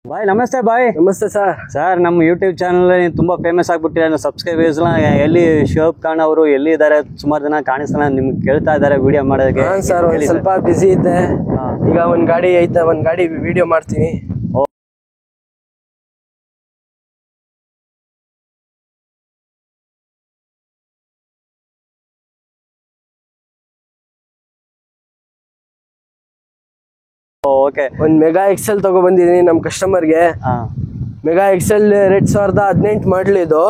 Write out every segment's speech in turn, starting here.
ಬಾಯ್ ನಮಸ್ತೆ ಬಾಯ್. ನಮಸ್ತೆ sir. Sir ನಮ್ಮ ಯೂಟ್ಯೂಬ್ ಚಾನಲ್ ತುಂಬಾ ಫೇಮಸ್ ಆಗ್ಬಿಟ್ಟಿದೆ. ಸಬ್ಸ್ಕ್ರೈಬರ್ಸ್ ಎಲ್ಲಿ ಶೋಭ್ ಖಾನ್ ಅವರು ಎಲ್ಲಿ ಇದ್ದಾರೆ, ಸುಮಾರು ಜನ ಕಾಣಿಸ್ತಾನೆ ನಿಮ್ಗೆ ಕೇಳ್ತಾ ಇದ್ದಾರೆ ವಿಡಿಯೋ ಮಾಡೋದಕ್ಕೆ. ಸರ್ ಸ್ವಲ್ಪ ಬಿಸಿ ಇದ್ದೆ, ಈಗ ಒಂದ್ ಗಾಡಿ ಐತೆ, ಒಂದ್ ಗಾಡಿ ವಿಡಿಯೋ ಮಾಡ್ತೀನಿ. ಓಕೆ, ಒಂದ್ ಮೆಗಾ ಎಕ್ಸೆಲ್ ತಗೋ ಬಂದಿದೀನಿ ನಮ್ ಕಸ್ಟಮರ್ಗೆ. ಮೆಗಾ ಎಕ್ಸೆಲ್ 2018 ಮಾಡಲ್ ಇದು.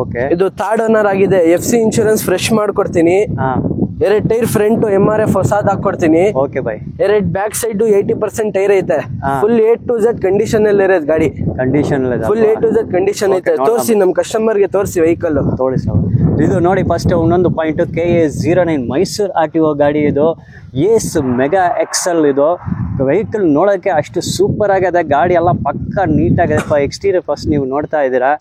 ಓಕೆ, ಇದು ಥರ್ಡ್ ಓನರ್ ಆಗಿದೆ. FC ಇನ್ಶೂರೆನ್ಸ್ ಫ್ರೆಶ್ ಮಾಡ್ಕೊಡ್ತೀನಿ. 2 ಟೈರ್ ಫ್ರಂಟ್ MRF ಹೊಸದ್ ಹಾಕೊಡ್ತೀನಿ. Okay bye. 2 back side 80% tyre ಐತೆ. Full A to Z condition ಅಲ್ಲಿ ಇರೋದು ಗಾಡಿ. Condition full A to Z condition ಐತೆ. ತೋರಿಸಿ ನಮ್ ಕಸ್ಟಮರ್ಗೆ ತೋರಿಸಿ ವೆಹಿಕಲ್ ತೋರಿಸಿ. ಇದು ನೋಡಿ, ಫಸ್ಟ್ ಇನ್ನೊಂದು ಪಾಯಿಂಟ್, KA09 ಮೈಸೂರು RTO ಗಾಡಿ ಇದು. ಏಸ್ ಮೆಗಾ ಎಕ್ಸೆಲ್ ಇದು ವೆಹಿಕಲ್. ನೋಡೋಕ್ಕೆ ಅಷ್ಟು ಸೂಪರ್ ಆಗಿದೆ. ಗಾಡಿ ಎಲ್ಲ ಪಕ್ಕ ನೀಟಾಗಿದೆ. ಎಕ್ಸ್ಟೀರಿಯರ್ ಫಸ್ಟ್ ನೀವು ನೋಡ್ತಾ ಇದ್ದೀರಾ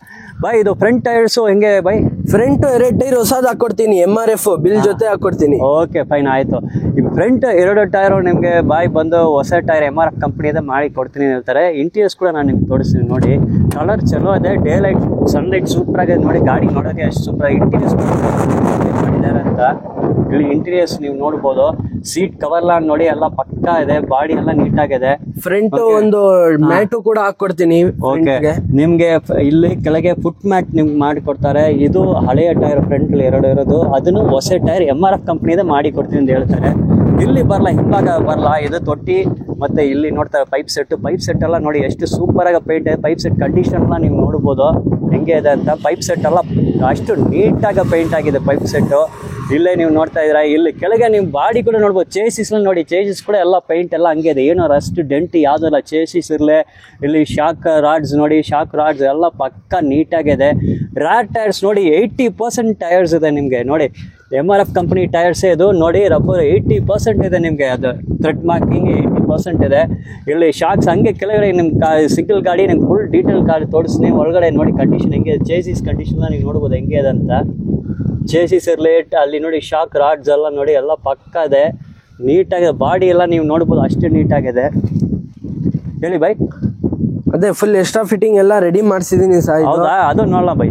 ಬಾಯ್. ಇದು ಫ್ರಂಟ್ ಟೈರ್ಸು ಹೆಂಗೆ ಬಾಯ್? ಫ್ರಂಟ್ 2 ಟೈರ್ ಹೊಸದ್ ಹಾಕೊಡ್ತೀನಿ, MRF ಬಿಲ್ ಜೊತೆ ಹಾಕೊಡ್ತೀನಿ. ಓಕೆ ಫೈನ್, ಆಯ್ತು. ಈ ಫ್ರಂಟ್ 2 ಟೈರು ನಿಮಗೆ ಬಾಯ್ ಬಂದು ಹೊಸ ಟೈರ್ MRF ಕಂಪ್ನಿಯದೇ ಮಾಡಿ ಕೊಡ್ತೀನಿ ಹೇಳ್ತಾರೆ. ಇಂಟೀರಿಯರ್ಸ್ ಕೂಡ ನಾನು ನಿಮ್ಗೆ ತೋರಿಸ್ತೀನಿ ನೋಡಿ. ಕಲರ್ ಚಲೋ ಇದೆ, ಡೇ ಲೈಟ್ ಸನ್ಲೈಟ್ ಸೂಪರ್ ಆಗಿದೆ ನೋಡಿ. ಗಾಡಿ ನೋಡೋಕೆ ಅಷ್ಟು ಸೂಪರ್ ಆಗಿ ಇಂಟೀರಿಯರ್ಸ್ ಮಾಡಿದ್ದಾರೆ ಅಂತ. ಇಲ್ಲಿ ಇಂಟೀರಿಯರ್ಸ್ ನೀವು ನೋಡ್ಬೋದು. ಸೀಟ್ ಕವರ್ಲ ನೋಡಿ ಎಲ್ಲ ಪಕ್ಕ ಇದೆ. ಬಾಡಿ ಎಲ್ಲ ನೀಟಾಗಿದೆ. ಫ್ರಂಟ್ ಒಂದು ಮ್ಯಾಟು ಕೂಡ ಹಾಕೊಡ್ತೀನಿ. ಓಕೆ, ನಿಮ್ಗೆ ಇಲ್ಲಿ ಕೆಳಗೆ ಫುಟ್ ಮ್ಯಾಟ್ ನಿಮ್ಗೆ ಮಾಡಿ ಕೊಡ್ತಾರೆ. ಇದು ಹಳೆಯ ಟೈರ್ ಫ್ರಂಟ್ 2 ಇರೋದು, ಅದನ್ನು ಹೊಸ ಟೈರ್ MRF ಕಂಪ್ನಿದೇ ಮಾಡಿ ಕೊಡ್ತೀನಿ ಅಂತ ಹೇಳ್ತಾರೆ. ಇಲ್ಲಿ ಬರಲ್ಲ, ಹಿಂಭಾಗ ಬರಲ್ಲ. ಇದು ತೊಟ್ಟಿ ಮತ್ತೆ ಇಲ್ಲಿ ನೋಡ್ತಾರೆ ಪೈಪ್ ಸೆಟ್ ಎಲ್ಲ ನೋಡಿ ಎಷ್ಟು ಸೂಪರ್ ಆಗಿ ಪೇಂಟ್ ಇದೆ. ಪೈಪ್ ಸೆಟ್ ಕಂಡೀಷನ್ ಎಲ್ಲ ನೀವು ನೋಡ್ಬೋದು ಹೆಂಗೆ ಇದೆ ಅಂತ. ಪೈಪ್ ಸೆಟ್ ಎಲ್ಲ ಅಷ್ಟು ನೀಟಾಗಿ ಪೇಂಟ್ ಆಗಿದೆ ಪೈಪ್ ಸೆಟ್ಟು. ಇಲ್ಲೇ ನೀವು ನೋಡ್ತಾ ಇದ್ದೀರಾ. ಇಲ್ಲಿ ಕೆಳಗೆ ನೀವು ಬಾಡಿ ಕೂಡ ನೋಡ್ಬೋದು. ಚೇಸಿಸ್ ನೋಡಿ, ಚೇಸಿಸ್ ಕೂಡ ಎಲ್ಲ ಪೇಂಟ್ ಎಲ್ಲ ಹಂಗೆ ಇದೆ. ಏನೋ ರಸ್ಟ್ ಡೆಂಟ್ ಯಾವುದಲ್ಲ. ಚೇಸಿಸ್ ಇರಲಿ. ಇಲ್ಲಿ ಶಾಕ್ ರಾಡ್ಸ್ ನೋಡಿ, ಶಾಕ್ ರಾಡ್ಸ್ ಎಲ್ಲ ಪಕ್ಕ ನೀಟಾಗಿದೆ. ರ್ಯಾಡ್ ಟೈರ್ಸ್ ನೋಡಿ, 80% ಟೈರ್ಸ್ ಇದೆ ನಿಮಗೆ ನೋಡಿ. MRF ಕಂಪ್ನಿ ಟೈರ್ಸೇ ಇದು ನೋಡಿ. ರಬ್ಬರ್ 80% ಇದೆ ನಿಮಗೆ. ಅದು ಥ್ರೆಡ್ ಮಾರ್ಕಿಂಗ್ 80% ಇದೆ. ಇಲ್ಲಿ ಶಾಕ್ಸ್ ಹಂಗೆ ಕೆಳಗಡೆ ನಿಮ್ಮ ಸಿಂಗಲ್ ಗಾಡಿ ನಿಮ್ಗೆ ಫುಲ್ ಡೀಟೇಲ್ ಗಾಡಿ ತೋರಿಸ್ತೀನಿ. ಒಳಗಡೆ ನೋಡಿ ಕಂಡೀಷನ್ ಹೆಂಗೆ, ಚೇಸಿಸ್ ಕಂಡೀಷನ್ ನೀವು ನೋಡ್ಬೋದು ಹೆಂಗೆ ಇದೆ ಅಂತ. ಚೇಸಿಸ್ ಇರಲಿ, ಅಲ್ಲಿ ನೋಡಿ ಶಾಕ್ ರಾಡ್ಸ್ ಎಲ್ಲ ನೋಡಿ ಎಲ್ಲ ಪಕ್ಕ ಇದೆ, ನೀಟಾಗಿದೆ. ಬಾಡಿ ಎಲ್ಲ ನೀವು ನೋಡ್ಬೋದು ಅಷ್ಟೇ ನೀಟಾಗಿದೆ. ಹೇಳಿ ಬೈ. ಅದೇ ಫುಲ್ ಎಕ್ಸ್ಟ್ರಾ ಫಿಟ್ಟಿಂಗ್ ಎಲ್ಲ ರೆಡಿ ಮಾಡಿಸಿದೀನಿ ಸರ್. ಹೌದಾ? ಅದು ನೋಡಲ್ಲ ಬೈ.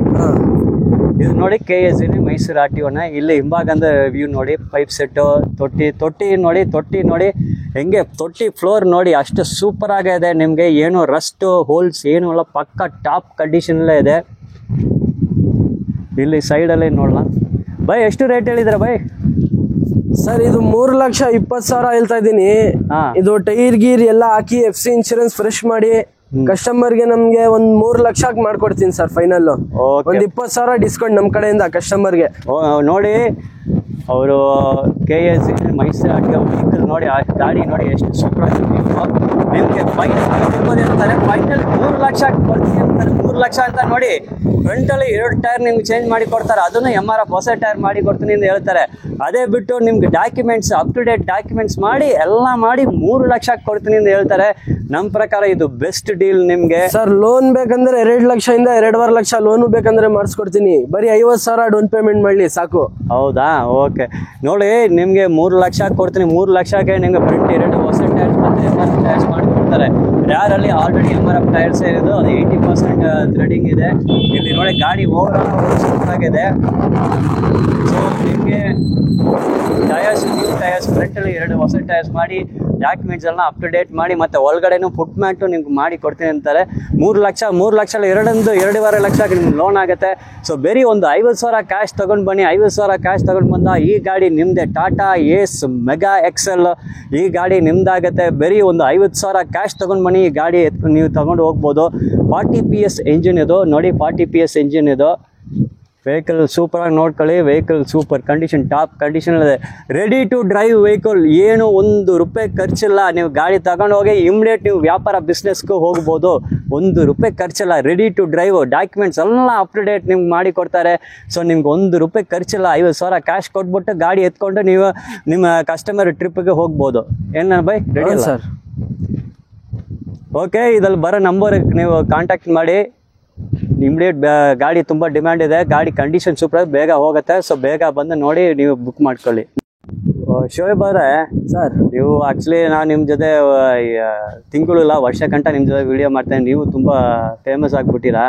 ಇದು ನೋಡಿ KA09 ಮೈಸೂರು RTO. ಇಲ್ಲಿ ಹಿಂಭಾಗಂದ ವ್ಯೂ ನೋಡಿ. ಪೈಪ್ ಸೆಟ್ಟು, ತೊಟ್ಟಿ ನೋಡಿ ಹೆಂಗೆ. ತೊಟ್ಟಿ ಫ್ಲೋರ್ ನೋಡಿ ಅಷ್ಟು ಸೂಪರ್ ಆಗಿದೆ ನಿಮಗೆ. ಏನು ರಸ್ಟ್ ಹೋಲ್ಸ್ ಏನು ಎಲ್ಲ ಪಕ್ಕ ಟಾಪ್ ಕಂಡೀಷನಲ್ಲೇ ಇದೆ. ಇಲ್ಲಿ ಸೈಡಲ್ಲೇ ನೋಡಲ್ಲ ಬೈ. ಎಷ್ಟು ರೇಟ್ ಹೇಳಿದ್ರೆ ಬೈ? ಸರ್ ಇದು 3,20,000 ಹೇಳ್ತಾ ಇದ್ದೀನಿ. ಇದು ಟೈರ್ ಗೀರ್ ಎಲ್ಲ ಹಾಕಿ FC ಇನ್ಶೂರೆನ್ಸ್ ಫ್ರೆಶ್ ಮಾಡಿ ಕಸ್ಟಮರ್ಗೆ ನಮ್ಗೆ ಒಂದ್ 3 ಲಕ್ಷಕ್ಕೆ ಮಾಡ್ಕೊಡ್ತೀನಿ ಸರ್. ಫೈನಲ್ ಒಂದ್ 20,000 ಡಿಸ್ಕೌಂಟ್ ನಮ್ ಕಡೆಯಿಂದ ಕಸ್ಟಮರ್ಗೆ. ನೋಡಿ, ಅವರು KA09 ಮೈಸೂರು RTO ವೆಹಿಕಲ್ ನೋಡಿ, ಆ ಗಾಡಿ ನೋಡಿ ಎಷ್ಟು ಸೂಪರ್ ಆಗಿದೆ. ನಿಮಗೆ ಫೈನಲ್ ಹೇಳ್ತಾರೆ, ಫೈನಲ್ 3 ಲಕ್ಷ ಕೊಡ್ತೀನಿ ಅಂತಾರೆ. 3 ಲಕ್ಷ ಅಂತ ನೋಡಿ. ಫ್ರಂಟಲ್ಲಿ 2 ಟೈರ್ ನಿಮ್ಗೆ ಚೇಂಜ್ ಮಾಡಿ ಕೊಡ್ತಾರೆ. ಅದನ್ನು MRF ಹೊಸ ಟೈರ್ ಮಾಡಿ ಕೊಡ್ತೀನಿ ಅಂತ ಹೇಳ್ತಾರೆ. ಅದೇ ಬಿಟ್ಟು ನಿಮ್ಗೆ documents up to date documents ಮಾಡಿ ಎಲ್ಲ ಮಾಡಿ 3 ಲಕ್ಷಕ್ಕೆ ಕೊಡ್ತೀನಿ ಅಂತ ಹೇಳ್ತಾರೆ. ನಮ್ಮ ಪ್ರಕಾರ ಇದು ಬೆಸ್ಟ್ ಡೀಲ್ ನಿಮ್ಗೆ. ಸರ್ ಲೋನ್ ಬೇಕಂದ್ರೆ 2 ಲಕ್ಷದಿಂದ 2.5 ಲಕ್ಷ ಲೋನು ಬೇಕಂದ್ರೆ ಮಾಡಿಸ್ಕೊಡ್ತೀನಿ. ಬರೀ 50,000 ಡೌನ್ ಪೇಮೆಂಟ್ ಮಾಡಲಿ ಸಾಕು. ಹೌದಾ? ಓಕೆ ನೋಡಿ, ನಿಮಗೆ 3 ಲಕ್ಷ ಕೊಡ್ತೀನಿ. 3 ಲಕ್ಷಕ್ಕೆ ನಿಮ್ಗೆ ಫ್ರಂಟ್ 2 ಹೊಸ ಟೈರ್ಸ್ ಮತ್ತೆ MRF ಟೈರ್ಸ್ ಮಾಡಿಕೊಡ್ತಾರೆ. ಯಾರಲ್ಲಿ ಆಲ್ರೆಡಿ MRF ಟೈರ್ಸ್ ಇರೋದು, ಅದು 80% ಥ್ರೆಡಿಂಗ್ ಇದೆ. ಇಲ್ಲಿ ನೋಡಿ ಗಾಡಿ ಓವರ್ ಸೂಪರ್ ಆಗಿದೆ. ಸೊ ನಿಮಗೆ ಟೈರ್ಸ್, ನ್ಯೂ ಟೈರ್ಸ್, ಫ್ರಂಟಲ್ಲಿ 2 ಹೊಸ ಟೈರ್ಸ್ ಮಾಡಿ ಡಾಕ್ಯುಮೆಂಟ್ಸ್ ಎಲ್ಲ ಅಪ್ ಟು ಡೇಟ್ ಮಾಡಿ ಮತ್ತೆ ಒಳಗಡೆನೂ ಫುಟ್ ಮ್ಯಾಟು ನಿಮ್ಗೆ ಮಾಡಿ ಕೊಡ್ತೀನಿ ಅಂತಾರೆ. 3 ಲಕ್ಷ 2.5 ಲಕ್ಷಕ್ಕೆ ನಿಮ್ಗೆ ಲೋನ್ ಆಗುತ್ತೆ. ಸೊ ಬೇರೆ ಒಂದು 50,000 ಕ್ಯಾಶ್ ತೊಗೊಂಡು ಬನ್ನಿ. 50,000 ಕ್ಯಾಶ್ ತೊಗೊಂಡು ಬಂದ ಈ ಗಾಡಿ ನಿಮ್ಮದೇ. ಟಾಟಾ ಏಸ್ ಮೆಗಾ ಎಕ್ಸೆಲ್ ಈ ಗಾಡಿ ನಿಮ್ದಾಗುತ್ತೆ. ಬೇರೆ ಒಂದು 50,000 ಕ್ಯಾಶ್ ತೊಗೊಂಡು ಬನ್ನಿ. ಈ ಗಾಡಿ ನೀವು ತೊಗೊಂಡು ಹೋಗ್ಬೋದು. 40 PS ಎಂಜಿನ್ ಇದು ನೋಡಿ. 40 PS ಎಂಜಿನ್ ಇದು. ವೆಹಿಕಲ್ ಸೂಪರಾಗಿ ನೋಡ್ಕೊಳ್ಳಿ. Vehicle super condition, top condition ಇದೆ. Ready to drive vehicle. ಏನು ₹1 ಖರ್ಚಿಲ್ಲ. ನೀವು ಗಾಡಿ ತಗೊಂಡು ಹೋಗಿ ಇಮ್ಮಿಡಿಯೇಟ್ ನೀವು ವ್ಯಾಪಾರ ಬಿಸ್ನೆಸ್ಗೂ ಹೋಗ್ಬೋದು. ₹1 ಖರ್ಚಿಲ್ಲ. Ready to drive. ಡಾಕ್ಯುಮೆಂಟ್ಸ್ ಎಲ್ಲ ಅಪ್ ಟು ಡೇಟ್ ನಿಮ್ಗೆ ಮಾಡಿ ಕೊಡ್ತಾರೆ. ಸೊ ನಿಮ್ಗೆ ₹1 ಖರ್ಚಿಲ್ಲ. 50,000 ಕ್ಯಾಶ್ ಕೊಟ್ಬಿಟ್ಟು ಗಾಡಿ ಎತ್ಕೊಂಡು ನೀವು ನಿಮ್ಮ ಕಸ್ಟಮರ್ ಟ್ರಿಪ್ಗೆ ಹೋಗ್ಬೋದು. ಏನು ಬೈ? Ready sir? ಓಕೆ, ಇದ್ರಲ್ಲಿ ಬರೋ ನಂಬರ್ಗೆ ನೀವು ಕಾಂಟ್ಯಾಕ್ಟ್ ಮಾಡಿ. ಇಮಿಡಿಯೇಟ್ ಗಾಡಿ ತುಂಬ ಡಿಮ್ಯಾಂಡ್ ಇದೆ. ಗಾಡಿ ಕಂಡೀಷನ್ ಸೂಪರ್, ಬೇಗ ಹೋಗುತ್ತೆ. ಸೊ ಬೇಗ ಬಂದು ನೋಡಿ ನೀವು ಬುಕ್ ಮಾಡ್ಕೊಳ್ಳಿ. ಶೋಯಬ್ ಅವರೇ, ಸರ್ ನೀವು ಆಕ್ಚುಲಿ ನಾನು ನಿಮ್ ಜೊತೆ ತಿಂಗಳಿಲ್ಲ ವರ್ಷ ಗಂಟ ನಿಮ್ ಜೊತೆ ವಿಡಿಯೋ ಮಾಡ್ತೇನೆ. ನೀವು ತುಂಬಾ ಫೇಮಸ್ ಆಗ್ಬಿಟ್ಟಿರಾ,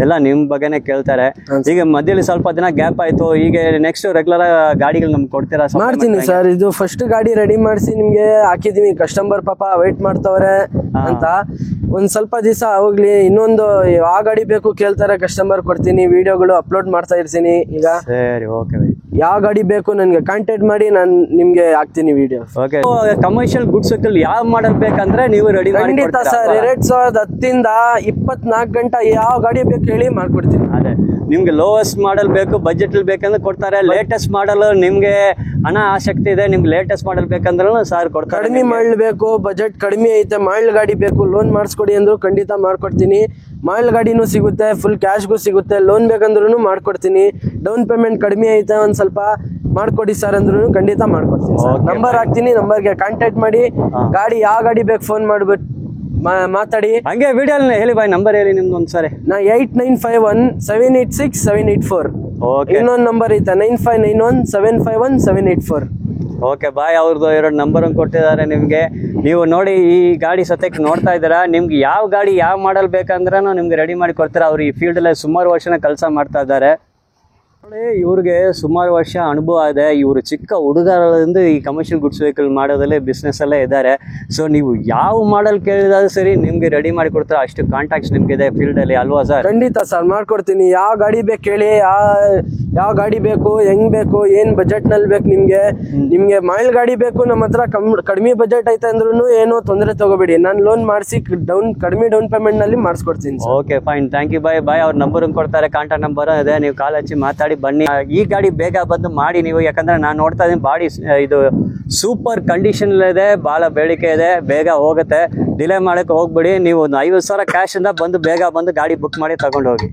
ಎಲ್ಲ ನಿಮ್ ಬಗ್ಗೆನೆ ಕೇಳ್ತಾರೆ. ಈಗ ಮಧ್ಯದಲ್ಲಿ ಸ್ವಲ್ಪ ದಿನ ಗ್ಯಾಪ್ ಆಯ್ತು, ಈಗ ನೆಕ್ಸ್ಟ್ ರೆಗ್ಯುಲರ್ ಗಾಡಿಗಳು ನಮ್ಗೆ ಕೊಡ್ತೀರಾ? ಮಾಡ್ತೀನಿ ಸರ್. ಇದು ಫಸ್ಟ್ ಗಾಡಿ ರೆಡಿ ಮಾಡಿಸಿ ನಿಮ್ಗೆ ಹಾಕಿದೀನಿ. ಕಸ್ಟಮರ್ ಪಾಪ ವೇಟ್ ಮಾಡ್ತವ್ರೆ ಅಂತ ಒಂದ್ ಸ್ವಲ್ಪ ದಿವಸ ಹೋಗ್ಲಿ. ಇನ್ನೊಂದು ಯಾವ ಗಾಡಿ ಬೇಕು ಕೇಳ್ತಾರೆ, ಕಸ್ಟಮರ್ ಕೊಡ್ತೀನಿ. ವಿಡಿಯೋಗಳು ಅಪ್ಲೋಡ್ ಮಾಡ್ತಾ ಇರ್ತೀನಿ. ಈಗ ಸರಿ, ಓಕೆ. ಯಾವ ಗಾಡಿ ಬೇಕು ನನ್ಗೆ ಕಾಂಟ್ಯಾಕ್ಟ್ ಮಾಡಿ, ನಾನು ನಿಮ್ಗೆ ಹಾಕ್ತೀನಿ video. Okay. Commercial goods vehicle ಯಾವ ಮಾಡಲ್ ಬೇಕಂದ್ರೆ ನೀವು ರೆಡಿ ಮಾಡಿ ಖಂಡಿತ ಸರ್. 2010 24 ಗಂಟೆ ಯಾವ ಗಾಡಿ ಬೇಕು ಹೇಳಿ ಮಾಡ್ಕೊಡ್ತೀನಿ. ಅದೇ ನಿಮ್ಗೆ ಲೋಯೆಸ್ಟ್ ಮಾಡಲ್ ಬೇಕು, ಬಜೆಟ್ ಅಲ್ಲಿ ಬೇಕಂದ್ರೆ ಕೊಡ್ತಾರೆ. ಲೇಟೆಸ್ಟ್ ಮಾಡಲ್ ನಿಮ್ಗೆ ಹಣ ಆಸಕ್ತಿ ಇದೆ, ನಿಮ್ಗೆ ಲೇಟೆಸ್ಟ್ ಮಾಡಲ್ ಬೇಕಂದ್ರೂ ಸರ್ ಕೊಡ್ತಾರೆ. ಕಡಿಮೆ ಮಾಡಲ್ ಬೇಕು, ಬಜೆಟ್ ಕಡಿಮೆ ಐತೆ, ಮಾಡಲ್ ಗಾಡಿ ಬೇಕು, ಲೋನ್ ಮಾಡಿಸ್ಕೊಡಿ ಅಂದ್ರು ಖಂಡಿತ ಮಾಡ್ಕೊಡ್ತೀನಿ. ಮಾಡಲ್ ಗಾಡಿನೂ ಸಿಗುತ್ತೆ, ಫುಲ್ ಕ್ಯಾಶ್ಗೂ ಸಿಗುತ್ತೆ. ಲೋನ್ ಬೇಕಂದ್ರೂ ಮಾಡ್ಕೊಡ್ತೀನಿ. ಡೌನ್ ಪೇಮೆಂಟ್ ಕಡಿಮೆ ಐತೆ, ಒಂದ್ ಸ್ವಲ್ಪ ಮಾಡ್ಕೊಡಿ ಸರ್ ಅಂದ್ರೂ ಖಂಡಿತ ಮಾಡ್ಕೊಡ್ತೀನಿ. ನಂಬರ್ ಹಾಕ್ತೀನಿ, ನಂಬರ್ಗೆ ಕಾಂಟ್ಯಾಕ್ಟ್ ಮಾಡಿ. ಗಾಡಿ ಯಾವ ಗಾಡಿ ಬೇಕು ಫೋನ್ ಮಾಡ್ಬಿಟ್ಟು ಮಾತಾಡಿ. ಹಂಗೆ ವಿಡಿಯೋ ಹೇಳಿ ಬಾಯ್, ನಂಬರ್ ಹೇಳಿ ನಿಮ್ದು ಒಂದ್ಸರಿ. 8951 786 784. ಇನ್ನೊಂದು ನಂಬರ್ ಐತೆ 9591 751 784. ಓಕೆ ಬಾಯ್, ಅವ್ರದ್ದು 2 ನಂಬರ್ ಕೊಟ್ಟಿದ್ದಾರೆ ನಿಮ್ಗೆ. ನೀವು ನೋಡಿ, ಈ ಗಾಡಿ ಸದ್ಯಕ್ಕೆ ನೋಡ್ತಾ ಇದ್ದೀರಾ. ನಿಮ್ಗೆ ಯಾವ ಗಾಡಿ ಯಾವ ಮಾಡಲ್ ಬೇಕಂದ್ರೂ ನಿಮ್ಗೆ ರೆಡಿ ಮಾಡಿ ಕೊಡ್ತಾರೆ. ಅವ್ರು ಈ ಫೀಲ್ಡ್ ಅಲ್ಲಿ ಸುಮಾರು ವರ್ಷನ ಕೆಲಸ ಮಾಡ್ತಾ ಇದ್ದಾರೆ. ಇವ್ರಿಗೆ ಸುಮಾರು ವರ್ಷ ಅನುಭವ ಇದೆ. ಇವರು ಚಿಕ್ಕ ಹುಡುಗರಿಂದ ಈ ಕಮರ್ಷಿಯಲ್ ಗುಡ್ಸ್ ವೆಹಿಕಲ್ ಮಾಡೋದಲ್ಲೇ ಬಿಸ್ನೆಸ್ ಅಲ್ಲೇ ಇದ್ದಾರೆ. ಸೊ ನೀವು ಯಾವ ಮಾಡಲ್ ಕೇಳಿದಾದ್ರೂ ಸರಿ ನಿಮ್ಗೆ ರೆಡಿ ಮಾಡಿ ಕೊಡ್ತಾರೆ. ಅಷ್ಟು ಕಾಂಟ್ಯಾಕ್ಟ್ಸ್ ನಿಮ್ಗೆ ಇದೆ ಫೀಲ್ಡ್ ಅಲ್ಲಿ, ಅಲ್ವಾ ಸರ್? ಖಂಡಿತ ಸರ್, ಮಾಡ್ಕೊಡ್ತೀನಿ. ಯಾವ ಗಾಡಿ ಬೇಕು ಹೇಳಿ, ಯಾವ ಗಾಡಿ ಬೇಕು, ಹೆಂಗ್ ಬೇಕು, ಏನ್ ಬಜೆಟ್ ನಲ್ಲಿ ಬೇಕು ನಿಮ್ಗೆ ಮೈಲ್ ಗಾಡಿ ಬೇಕು, ನಮ್ಮ ಹತ್ರ ಕಡಿಮೆ ಬಜೆಟ್ ಐತೆ ಅಂದ್ರೂ ಏನೋ ತೊಂದರೆ ತಗೋಬೇಡಿ. ನಾನು ಲೋನ್ ಮಾಡಿಸಿ ಕಡಿಮೆ ಡೌನ್ ಪೇಮೆಂಟ್ ನಲ್ಲಿ ಮಾಡಿಸ್ಕೊಡ್ತೀನಿ. Okay fine, thank you bye. ಅವ್ರ ನಂಬರ್ ಕೊಡ್ತಾರೆ, ಕಾಂಟ್ಯಾಕ್ಟ್ ನಂಬರ್ ಇದೆ. ನೀವು ಕಾಲ್ ಹಚ್ಚಿ ಮಾತಾಡಿ ಬನ್ನಿ. ಈ ಗಾಡಿ ಬೇಗ ಬಂದು ಮಾಡಿ ನೀವು, ಯಾಕಂದ್ರೆ ನಾನು ನೋಡ್ತಾ ಇದ್ದೀನಿ ಬಾಡಿ ಇದು ಸೂಪರ್ ಕಂಡೀಷನ್ ಇದೆ, ಬಹಳ ಬೇಡಿಕೆ ಇದೆ, ಬೇಗ ಹೋಗುತ್ತೆ. ಡಿಲೇ ಮಾಡಕ್ಕೆ ಹೋಗ್ಬಿಡಿ. ನೀವು 50,000 ಕ್ಯಾಶ್ ಇಂದ ಬಂದು ಬೇಗ ಬಂದು ಗಾಡಿ ಬುಕ್ ಮಾಡಿ ತಗೊಂಡು ಹೋಗಿ.